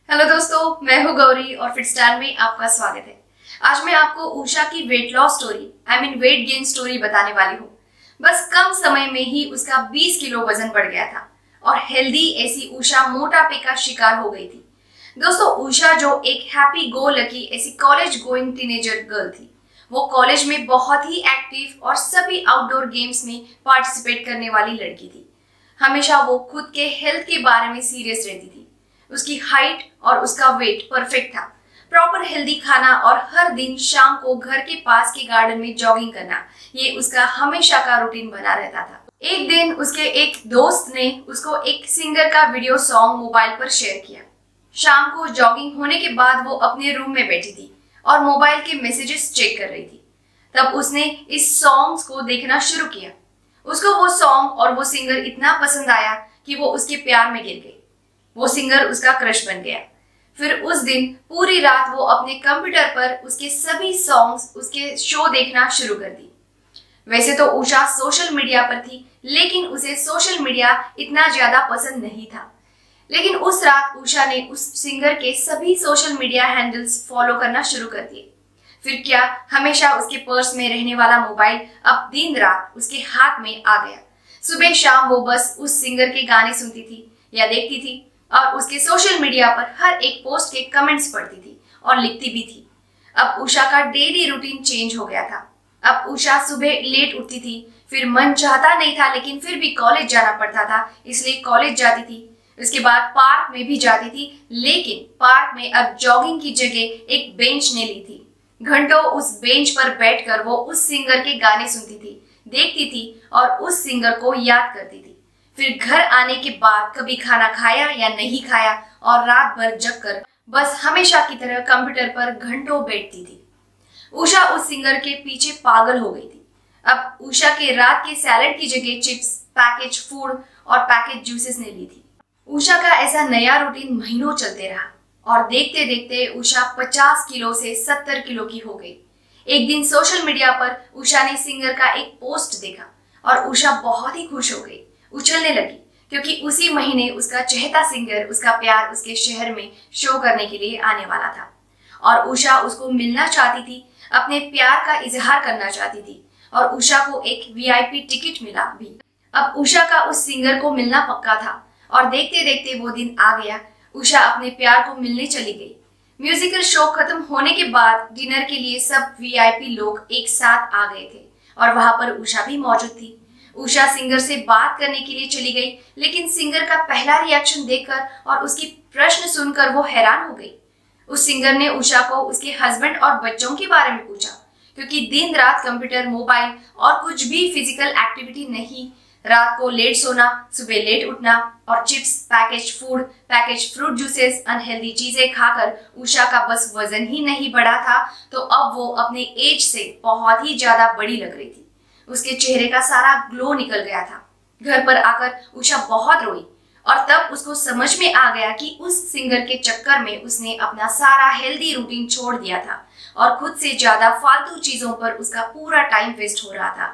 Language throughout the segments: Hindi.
हेलो दोस्तों, मैं हूँ गौरी और फिटस्टाइल में आपका स्वागत है। आज मैं आपको उषा की weight loss story weight gain story बताने वाली हूँ। बस कम समय में ही उसका 20 किलो वजन बढ़ गया था और हेल्दी ऐसी उषा मोटापे का शिकार हो गई थी। दोस्तों, उषा जो एक हैप्पी गो लकी ऐसी कॉलेज गोइंग टीनेजर गर्ल थी। वो कॉलेज में बहुत ही एक्टिव और सभी आउटडोर गेम्स में पार्टिसिपेट करने वाली लड़की थी। हमेशा वो खुद के हेल्थ के बारे में सीरियस रहती थी। उसकी हाइट और उसका वेट परफेक्ट था। प्रॉपर हेल्दी खाना और हर दिन शाम को घर के पास के गार्डन में जॉगिंग करना, ये उसका हमेशा का रूटीन बना रहता था। एक दिन उसके एक दोस्त ने उसको एक सिंगर का वीडियो सॉन्ग मोबाइल पर शेयर किया। शाम को जॉगिंग होने के बाद वो अपने रूम में बैठी थी और मोबाइल के मैसेजेस चेक कर रही थी। तब उसने इस सॉन्ग को देखना शुरू किया। उसको वो सॉन्ग और वो सिंगर इतना पसंद आया कि वो उसके प्यार में गिर गई। वो सिंगर उसका क्रश बन गया। फिर उस दिन पूरी रात वो अपने कंप्यूटर पर उसके सभी सॉन्ग्स, उसके शो देखना शुरू कर दी। वैसे तो उषा सोशल मीडिया पर थी, लेकिन उसे सोशल मीडिया इतना ज्यादा पसंद नहीं था। लेकिन उस रात उषा ने उस सिंगर के सभी सोशल मीडिया हैंडल्स फॉलो करना शुरू कर दिए। फिर क्या, हमेशा उसके पर्स में रहने वाला मोबाइल अब दिन रात उसके हाथ में आ गया। सुबह शाम वो बस उस सिंगर के गाने सुनती थी या देखती थी और उसके सोशल मीडिया पर हर एक पोस्ट के कमेंट्स पढ़ती थी और लिखती भी थी। अब उषा का डेली रूटीन चेंज हो गया था। अब उषा सुबह लेट उठती थी। फिर मन चाहता नहीं था, लेकिन फिर भी कॉलेज जाना पड़ता था, इसलिए कॉलेज जाती थी। उसके बाद पार्क में भी जाती थी, लेकिन पार्क में अब जॉगिंग की जगह एक बेंच ने ली थी। घंटों उस बेंच पर बैठकर वो उस सिंगर के गाने सुनती थी, देखती थी और उस सिंगर को याद करती थी। फिर घर आने के बाद कभी खाना खाया या नहीं खाया और रात भर जगकर बस हमेशा की तरह कंप्यूटर पर घंटों बैठती थी। उषा उस सिंगर के पीछे पागल हो गई थी। अब उषा के रात के सैलेड की जगह चिप्स, पैकेज फूड और पैकेज जूसेस ने ली थी। उषा का ऐसा नया रूटीन महीनों चलते रहा और देखते देखते उषा 50 किलो से 70 किलो की हो गई। एक दिन सोशल मीडिया पर उषा ने सिंगर का एक पोस्ट देखा और उषा बहुत ही खुश हो गई, उछलने लगी, क्योंकि उसी महीने उसका चहेता सिंगर, उसका प्यार उसके शहर में शो करने के लिए आने वाला था और उषा उसको मिलना चाहती थी, अपने प्यार का इजहार करना चाहती थी और उषा को एक वीआईपी टिकट मिला भी। अब उषा का उस सिंगर को मिलना पक्का था और देखते देखते वो दिन आ गया। उषा अपने प्यार को मिलने चली गई। म्यूजिकल शो खत्म होने के बाद डिनर के लिए सब वीआईपी लोग एक साथ आ गए थे और वहां पर उषा भी मौजूद थी। उषा सिंगर से बात करने के लिए चली गई, लेकिन सिंगर का पहला रिएक्शन देखकर और उसकी प्रश्न सुनकर वो हैरान हो गई। उस सिंगर ने उषा को उसके हस्बैंड और बच्चों के बारे में पूछा, क्योंकि दिन रात कंप्यूटर, मोबाइल और कुछ भी फिजिकल एक्टिविटी नहीं, रात को लेट सोना, सुबह लेट उठना और chips, package food, package fruit juices, unhealthy चीजें खाकर उषा का बस वजन ही नहीं बढ़ा था, तो अब वो अपने एज से बहुत ही ज्यादा बड़ी लग रही थी। उसके चेहरे का सारा ग्लो निकल गया था। घर पर आकर उषा बहुत रोई और तब उसको समझ में आ गया कि उस सिंगर के चक्कर में उसने अपना सारा हेल्दी रूटीन छोड़ दिया था और खुद से ज्यादा फालतू चीजों पर उसका पूरा टाइम वेस्ट हो रहा था।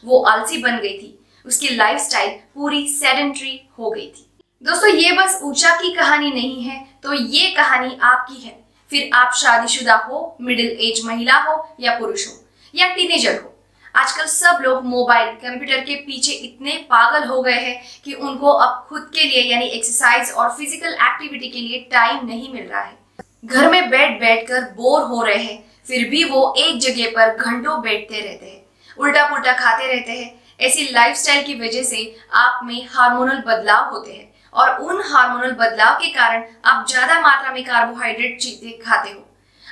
वो आलसी बन गई थी। उसकी लाइफस्टाइल पूरी सेडेंटरी हो गई थी। दोस्तों, ये बस उषा की कहानी नहीं है, तो ये कहानी आपकी है। फिर आप शादीशुदा हो, मिडिल एज महिला हो या पुरुष हो या टीनेजर हो, आजकल सब लोग मोबाइल, कंप्यूटर के पीछे इतने पागल हो गए हैं कि उनको अब खुद के लिए यानी एक्सरसाइज और फिजिकल एक्टिविटी के लिए टाइम नहीं मिल रहा है। घर में बैठकर बोर हो रहे हैं, फिर भी वो एक जगह पर घंटों बैठते रहते हैं, उल्टा पुल्टा खाते रहते हैं। ऐसी लाइफस्टाइल की वजह से आप में हार्मोनल बदलाव होते हैं और उन हार्मोनल बदलाव के कारण आप ज्यादा मात्रा में कार्बोहाइड्रेट चीजें खाते हो।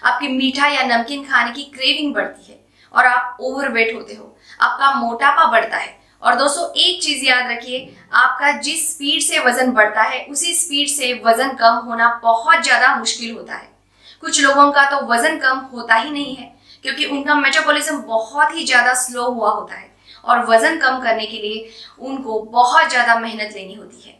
आपकी मीठा या नमकीन खाने की क्रेविंग बढ़ती है और आप ओवरवेट होते हो। आपका मोटापा बढ़ता है। और दोस्तों, एक चीज याद रखिए, आपका जिस स्पीड से वजन बढ़ता है उसी स्पीड से वजन कम होना बहुत ज्यादा मुश्किल होता है। कुछ लोगों का तो वजन कम होता ही नहीं है, क्योंकि उनका मेटाबॉलिज्म बहुत ही ज्यादा स्लो हुआ होता है और वजन कम करने के लिए उनको बहुत ज्यादा मेहनत लेनी होती है।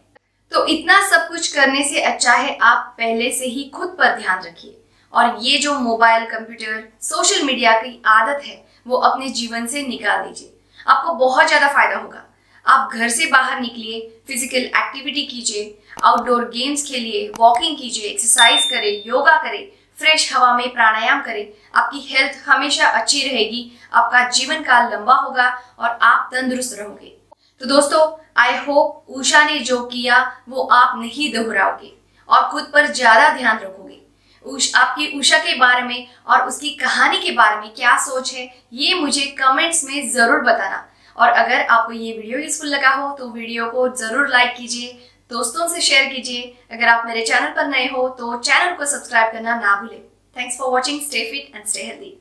तो इतना सब कुछ करने से अच्छा है आप पहले से ही खुद पर ध्यान रखिए और ये जो मोबाइल, कंप्यूटर, सोशल मीडिया की आदत है वो अपने जीवन से निकाल दीजिए। आपको बहुत ज्यादा फायदा होगा। आप घर से बाहर निकलिए, फिजिकल एक्टिविटी कीजिए, आउटडोर गेम्स खेलिए, वॉकिंग कीजिए, एक्सरसाइज करें, योगा करें, फ्रेश हवा में प्राणायाम करें। आपकी हेल्थ हमेशा अच्छी रहेगी, आपका जीवन काल लंबा होगा और आप तंदुरुस्त रहोगे। तो दोस्तों, आई होप उषा ने जो किया वो आप नहीं दोहराओगे और खुद पर ज्यादा ध्यान रखोगे। आपकी उषा के बारे में और उसकी कहानी के बारे में क्या सोच है, ये मुझे कमेंट्स में जरूर बताना। और अगर आपको ये वीडियो यूजफुल लगा हो तो वीडियो को जरूर लाइक कीजिए, दोस्तों से शेयर कीजिए। अगर आप मेरे चैनल पर नए हो तो चैनल को सब्सक्राइब करना ना भूलें। Thanks for watching. Stay fit and stay healthy.